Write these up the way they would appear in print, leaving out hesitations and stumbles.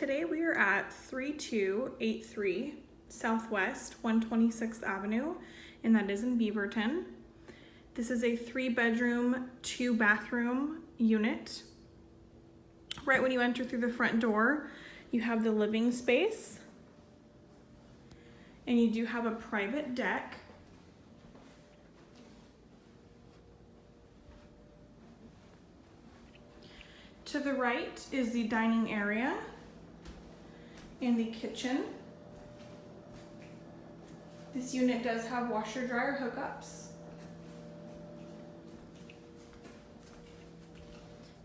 Today we are at 3283 Southwest 126th Avenue, and that is in Beaverton. This is a 3-bedroom, 2-bathroom unit. Right when you enter through the front door, you have the living space, and you do have a private deck. To the right is the dining area and the kitchen. This unit does have washer dryer hookups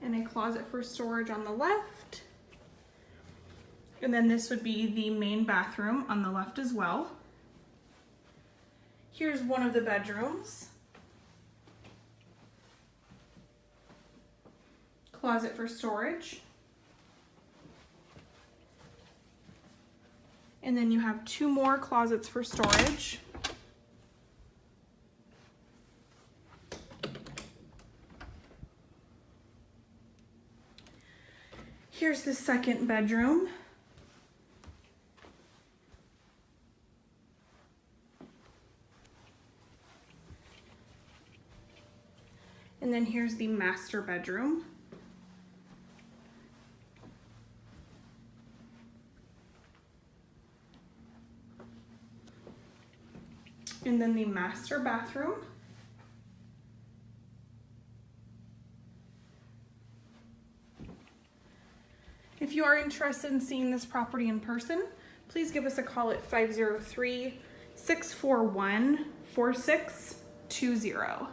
and a closet for storage on the left. And then this would be the main bathroom on the left as well. Here's one of the bedrooms. Closet for storage. And then you have 2 more closets for storage. Here's the second bedroom. And then here's the master bedroom. And then the master bathroom. If you are interested in seeing this property in person, please give us a call at 503-641-4620.